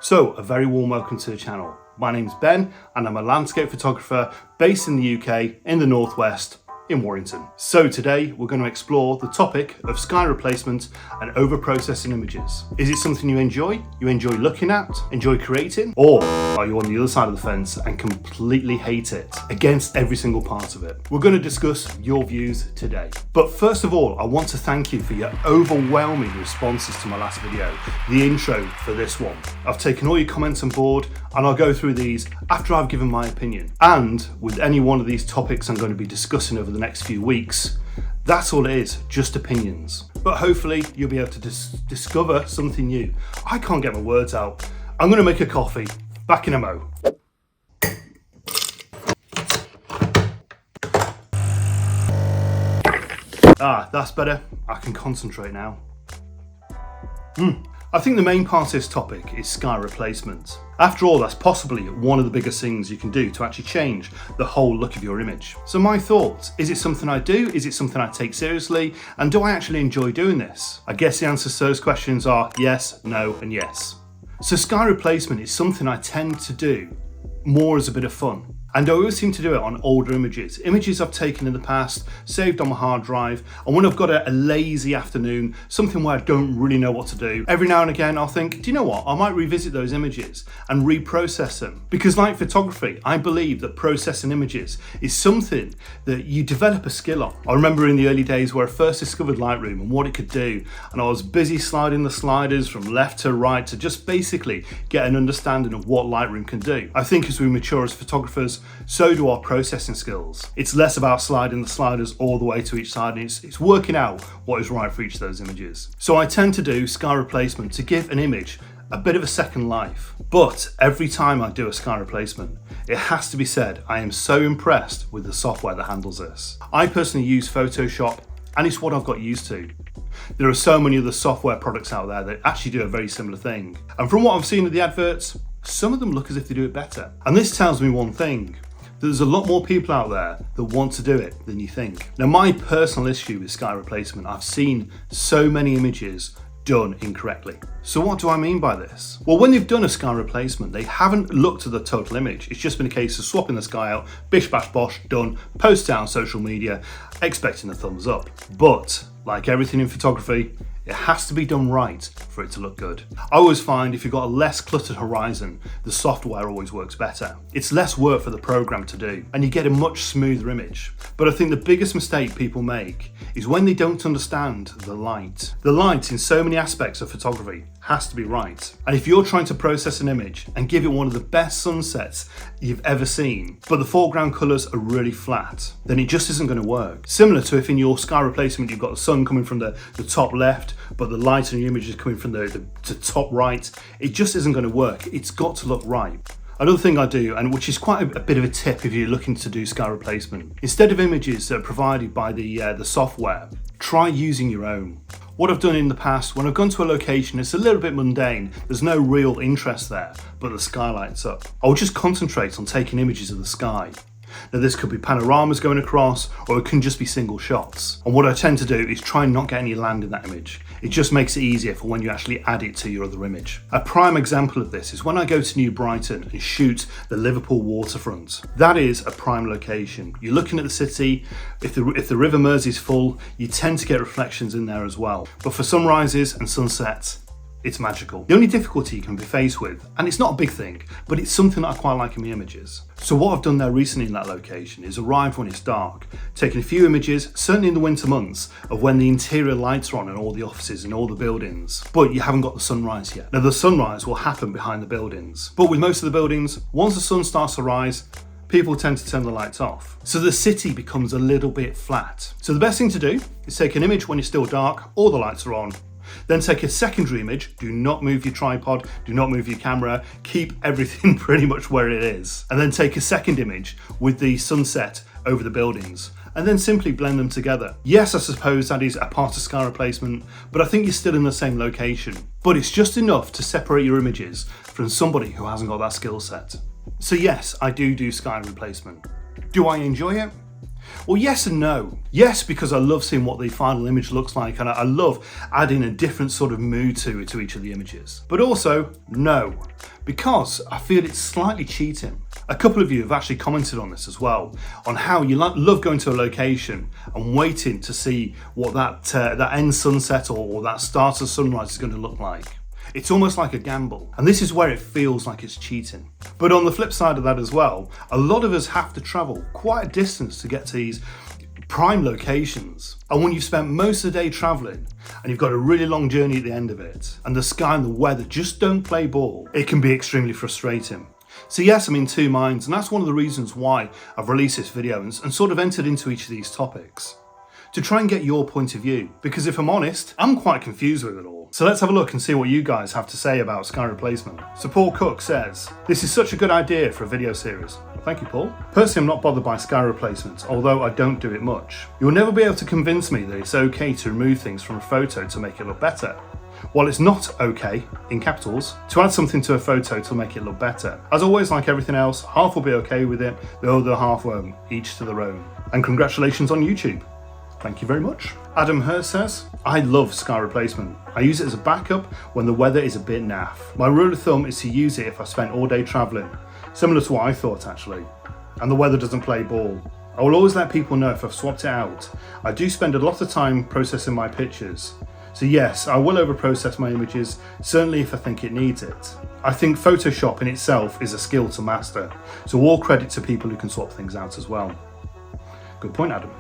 So, a very warm welcome to the channel. My name's Ben and I'm a landscape photographer based in the UK in the Northwest in Warrington. So today we're going to explore the topic of sky replacement and over-processing images. Is it something you enjoy looking at, enjoy creating, or are you on the other side of the fence and completely hate it against every single part of it? We're going to discuss your views today. But first of all, I want to thank you for your overwhelming responses to my last video, the intro for this one. I've taken all your comments on board and I'll go through these after I've given my opinion. And with any one of these topics I'm going to be discussing over the next few weeks, that's all it is, just opinions. But hopefully you'll be able to discover something new. I can't get my words out. I'm going to make a coffee. Back in a mo. That's better. I can concentrate now. I think the main part of this topic is sky replacement. After all, that's possibly one of the biggest things you can do to actually change the whole look of your image. So my thoughts, is it something I do? Is it something I take seriously? And do I actually enjoy doing this? I guess the answers to those questions are yes, no, and yes. So sky replacement is something I tend to do more as a bit of fun. And I always seem to do it on older images I've taken in the past, saved on my hard drive, and when I've got a lazy afternoon, something where I don't really know what to do, every now and again I'll think, do you know what, I might revisit those images and reprocess them. Because like photography, I believe that processing images is something that you develop a skill on. I remember in the early days where I first discovered Lightroom and what it could do, and I was busy sliding the sliders from left to right to just basically get an understanding of what Lightroom can do. I think as we mature as photographers, so do our processing skills. It's less about sliding the sliders all the way to each side, and it's working out what is right for each of those images. So I tend to do sky replacement to give an image a bit of a second life. But every time I do a sky replacement, it has to be said, I am so impressed with the software that handles this. I personally use Photoshop, and it's what I've got used to. There are so many other software products out there that actually do a very similar thing. And from what I've seen of the adverts, some of them look as if they do it better. And this tells me one thing, that there's a lot more people out there that want to do it than you think. Now, my personal issue with sky replacement, I've seen so many images done incorrectly. So what do I mean by this? Well, when they've done a sky replacement, they haven't looked at the total image. It's just been a case of swapping the sky out, bish bash bosh, done, post it on social media, expecting a thumbs up. But like everything in photography, it has to be done right for it to look good. I always find if you've got a less cluttered horizon, the software always works better. It's less work for the program to do, and you get a much smoother image. But I think the biggest mistake people make is when they don't understand the light. The light in so many aspects of photography has to be right. And if you're trying to process an image and give it one of the best sunsets you've ever seen, but the foreground colours are really flat, then it just isn't going to work. Similar to if in your sky replacement you've got the sun coming from the top left, but the light in your image is coming from the top right, it just isn't going to work. It's got to look right. Another thing I do, and which is quite a bit of a tip if you're looking to do sky replacement, instead of images that are provided by the software, try using your own. What I've done in the past, when I've gone to a location, it's a little bit mundane, there's no real interest there, but the sky lights up. I'll just concentrate on taking images of the sky. Now this could be panoramas going across, or it can just be single shots. And what I tend to do is try and not get any land in that image. It just makes it easier for when you actually add it to your other image. A prime example of this is when I go to New Brighton and shoot the Liverpool waterfront. That is a prime location. You're looking at the city, if the River Mersey is full, you tend to get reflections in there as well. But for sunrises and sunsets, it's magical. The only difficulty you can be faced with, and it's not a big thing, but it's something that I quite like in my images. So what I've done there recently in that location is arrive when it's dark, taking a few images, certainly in the winter months, of when the interior lights are on in all the offices and all the buildings, but you haven't got the sunrise yet. Now the sunrise will happen behind the buildings, but with most of the buildings, once the sun starts to rise, people tend to turn the lights off. So the city becomes a little bit flat. So the best thing to do is take an image when it's still dark, all the lights are on, then take a secondary image, do not move your tripod, do not move your camera, keep everything pretty much where it is. And then take a second image with the sunset over the buildings, and then simply blend them together. Yes, I suppose that is a part of sky replacement, but I think you're still in the same location. But it's just enough to separate your images from somebody who hasn't got that skill set. So yes, I do sky replacement. Do I enjoy it? Well, yes and no. Yes, because I love seeing what the final image looks like, and I love adding a different sort of mood to each of the images. But also, no, because I feel it's slightly cheating. A couple of you have actually commented on this as well, on how you love going to a location and waiting to see what that end sunset or that start of sunrise is going to look like. It's almost like a gamble, and this is where it feels like it's cheating. But on the flip side of that as well, a lot of us have to travel quite a distance to get to these prime locations. And when you've spent most of the day traveling and you've got a really long journey at the end of it, and the sky and the weather just don't play ball, it can be extremely frustrating. So yes, I'm in two minds, and that's one of the reasons why I've released this video and sort of entered into each of these topics, to try and get your point of view. Because if I'm honest, I'm quite confused with it all. So let's have a look and see what you guys have to say about sky replacement. So Paul Cook says, this is such a good idea for a video series. Thank you, Paul. Personally, I'm not bothered by sky replacement, although I don't do it much. You'll never be able to convince me that it's okay to remove things from a photo to make it look better. While it's not okay, in capitals, to add something to a photo to make it look better. As always, like everything else, half will be okay with it, the other half won't, each to their own. And congratulations on YouTube. Thank you very much. Adam Hurst says, I love sky replacement. I use it as a backup when the weather is a bit naff. My rule of thumb is to use it if I spent all day travelling, similar to what I thought actually, and the weather doesn't play ball. I will always let people know if I've swapped it out. I do spend a lot of time processing my pictures. So yes, I will overprocess my images, certainly if I think it needs it. I think Photoshop in itself is a skill to master, so all credit to people who can swap things out as well. Good point, Adam.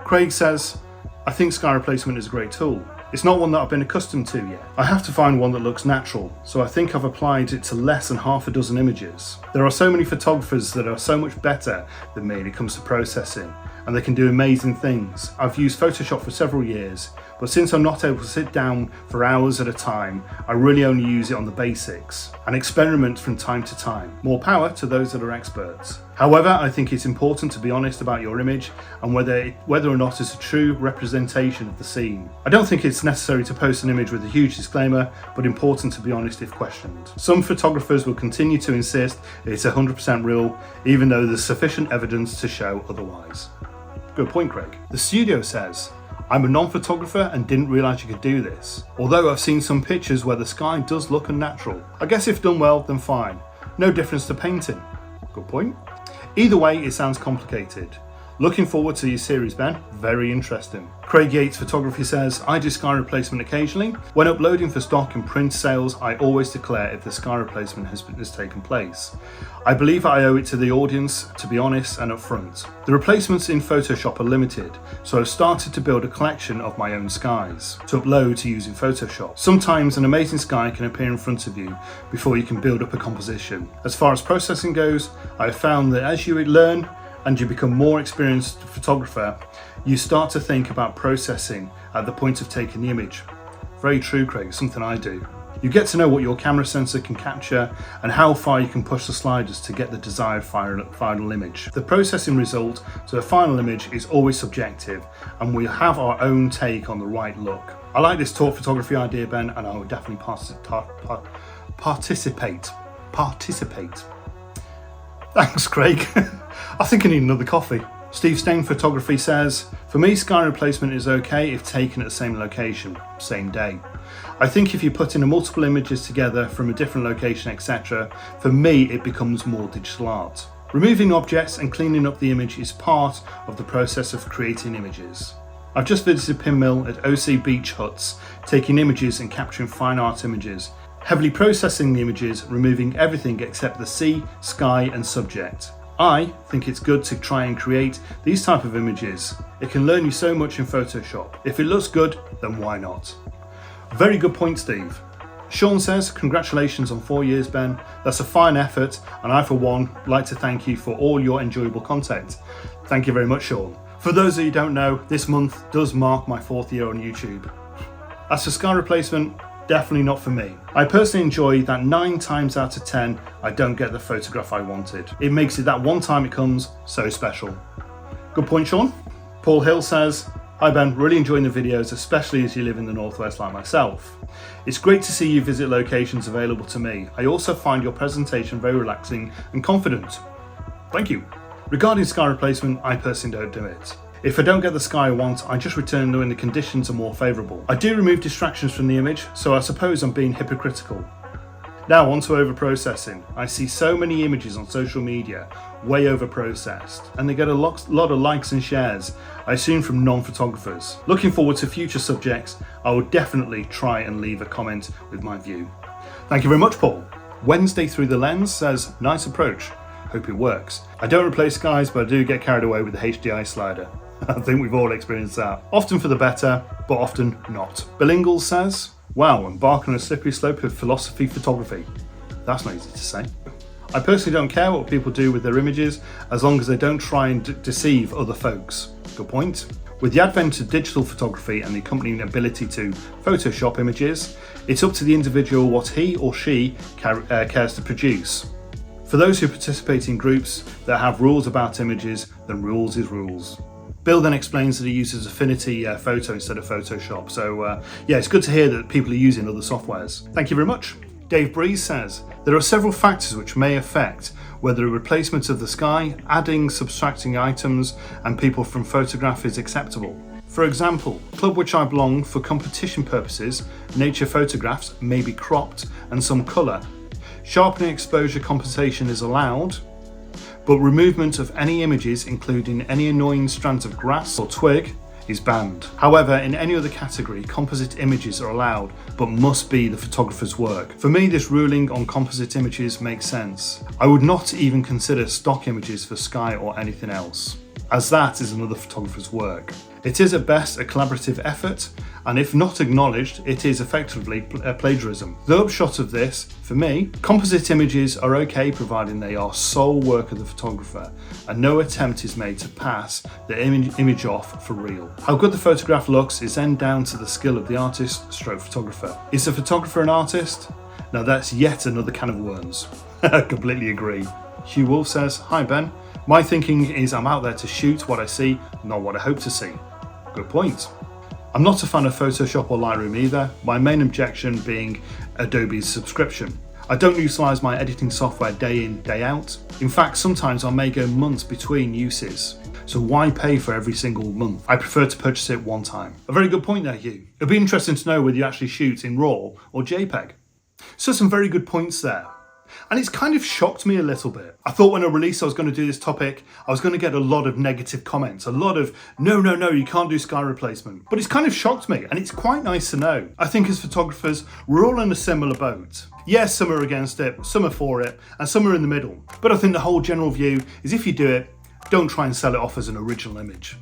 Craig says, I think sky replacement is a great tool. It's not one that I've been accustomed to yet. I have to find one that looks natural, so I think I've applied it to less than half a dozen images. There are so many photographers that are so much better than me when it comes to processing, and they can do amazing things. I've used Photoshop for several years, but since I'm not able to sit down for hours at a time, I really only use it on the basics and experiment from time to time. More power to those that are experts. However, I think it's important to be honest about your image and whether or not it's a true representation of the scene. I don't think it's necessary to post an image with a huge disclaimer, but important to be honest if questioned. Some photographers will continue to insist it's 100% real, even though there's sufficient evidence to show otherwise. Good point, Craig. The Studio says, I'm a non-photographer and didn't realise you could do this. Although I've seen some pictures where the sky does look unnatural. I guess if done well, then fine. No difference to painting. Good point. Either way, it sounds complicated. Looking forward to your series, Ben. Very interesting. Craig Yates Photography says, I do sky replacement occasionally. When uploading for stock and print sales, I always declare if the sky replacement has taken place. I believe I owe it to the audience to be honest and upfront. The replacements in Photoshop are limited, so I've started to build a collection of my own skies to upload to using Photoshop. Sometimes an amazing sky can appear in front of you before you can build up a composition. As far as processing goes, I have found that as you learn and you become more experienced photographer, you start to think about processing at the point of taking the image. Very true, Craig, something I do. You get to know what your camera sensor can capture and how far you can push the sliders to get the desired final image. The processing result to a final image is always subjective, and we have our own take on the right look. I like this talk photography idea, Ben, and I will definitely participate. Thanks, Craig. I think I need another coffee. Steve Stain Photography says, for me, sky replacement is okay if taken at the same location, same day. I think if you put in multiple images together from a different location, etc., for me it becomes more digital art. Removing objects and cleaning up the image is part of the process of creating images. I've just visited Pin Mill at OC Beach Huts, taking images and capturing fine art images, heavily processing the images, removing everything except the sea, sky and subject. I think it's good to try and create these type of images. It can learn you so much in Photoshop. If it looks good, then why not? Very good point, Steve. Sean says, congratulations on 4 years, Ben. That's a fine effort, and I for one like to thank you for all your enjoyable content. Thank you very much, Sean. For those of you who don't know, this month does mark my 4th year on YouTube. As for sky replacement, definitely not for me. I personally enjoy that 9 times out of 10 I don't get the photograph I wanted. It makes it that one time it comes so special. Good point, Sean. Paul Hill says, hi Ben, really enjoying the videos, especially as you live in the Northwest like myself. It's great to see you visit locations available to me. I also find your presentation very relaxing and confident. Thank you. Regarding sky replacement, I personally don't do it. If I don't get the sky I want, I just return when the conditions are more favourable. I do remove distractions from the image, so I suppose I'm being hypocritical. Now on to over-processing. I see so many images on social media, way over-processed, and they get a lot of likes and shares, I assume from non-photographers. Looking forward to future subjects, I will definitely try and leave a comment with my view. Thank you very much, Paul. Wednesday Through the Lens says, nice approach. Hope it works. I don't replace skies, but I do get carried away with the HDI slider. I think we've all experienced that. Often for the better, but often not. Bill Ingalls says, wow, embark on a slippery slope of philosophy photography. That's not easy to say. I personally don't care what people do with their images, as long as they don't try and deceive other folks. Good point. With the advent of digital photography and the accompanying ability to Photoshop images, it's up to the individual what he or she cares to produce. For those who participate in groups that have rules about images, then rules is rules. Bill then explains that he uses Affinity Photo instead of Photoshop, so yeah, it's good to hear that people are using other softwares. Thank you very much. Dave Breeze says, there are several factors which may affect whether a replacement of the sky, adding, subtracting items and people from photograph is acceptable. For example, club which I belong, for competition purposes, nature photographs may be cropped and some colour. Sharpening exposure compensation is allowed, but removement of any images, including any annoying strands of grass or twig, is banned. However, in any other category, composite images are allowed, but must be the photographer's work. For me, this ruling on composite images makes sense. I would not even consider stock images for sky or anything else, as that is another photographer's work. It is at best a collaborative effort, and if not acknowledged, it is effectively plagiarism. The upshot of this, for me, composite images are okay providing they are sole work of the photographer, and no attempt is made to pass the image off for real. How good the photograph looks is then down to the skill of the artist stroke photographer. Is the photographer an artist? Now that's yet another can of worms. I completely agree. Hugh Wolf says, hi Ben, my thinking is I'm out there to shoot what I see, not what I hope to see. Good point. I'm not a fan of Photoshop or Lightroom either, my main objection being Adobe's subscription. I don't utilise my editing software day in, day out. In fact, sometimes I may go months between uses. So why pay for every single month? I prefer to purchase it one time. A very good point there, Hugh. It'd be interesting to know whether you actually shoot in RAW or JPEG. So some very good points there. And it's kind of shocked me a little bit. I thought when I released I was going to do this topic, I was going to get a lot of negative comments, a lot of, no, you can't do sky replacement. But it's kind of shocked me, and it's quite nice to know. I think as photographers, we're all in a similar boat. Yes, some are against it, some are for it, and some are in the middle. But I think the whole general view is if you do it, don't try and sell it off as an original image.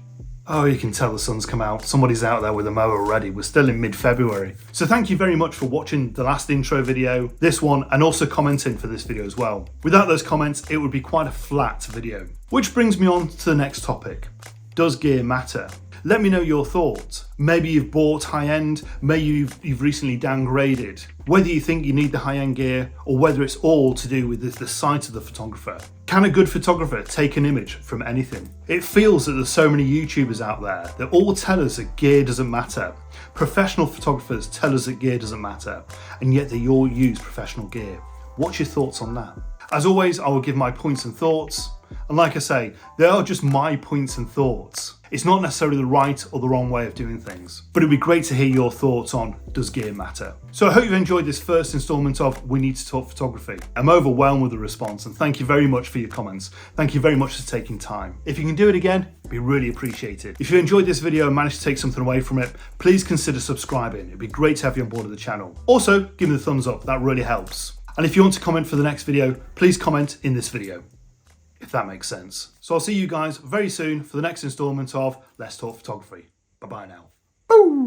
Oh, you can tell the sun's come out. Somebody's out there with a mower already. We're still in mid-February. So thank you very much for watching the last intro video, this one, and also commenting for this video as well. Without those comments, it would be quite a flat video. Which brings me on to the next topic. Does gear matter? Let me know your thoughts. Maybe you've bought high-end, maybe you've recently downgraded. Whether you think you need the high-end gear or whether it's all to do with the sight of the photographer. Can a good photographer take an image from anything? It feels that there's so many YouTubers out there that all tell us that gear doesn't matter. Professional photographers tell us that gear doesn't matter, and yet they all use professional gear. What's your thoughts on that? As always, I will give my points and thoughts. And like I say, they are just my points and thoughts. It's not necessarily the right or the wrong way of doing things, but it'd be great to hear your thoughts on does gear matter. So I hope you've enjoyed this first instalment of We Need to Talk Photography. I'm overwhelmed with the response, and thank you very much for your comments. Thank you very much for taking time. If you can do it again, it'd be really appreciated. If you enjoyed this video and managed to take something away from it, please consider subscribing. It'd be great to have you on board of the channel. Also, give me the thumbs up, that really helps. And if you want to comment for the next video, please comment in this video, if that makes sense. So I'll see you guys very soon for the next instalment of Let's Talk Photography. Bye-bye now. Boo!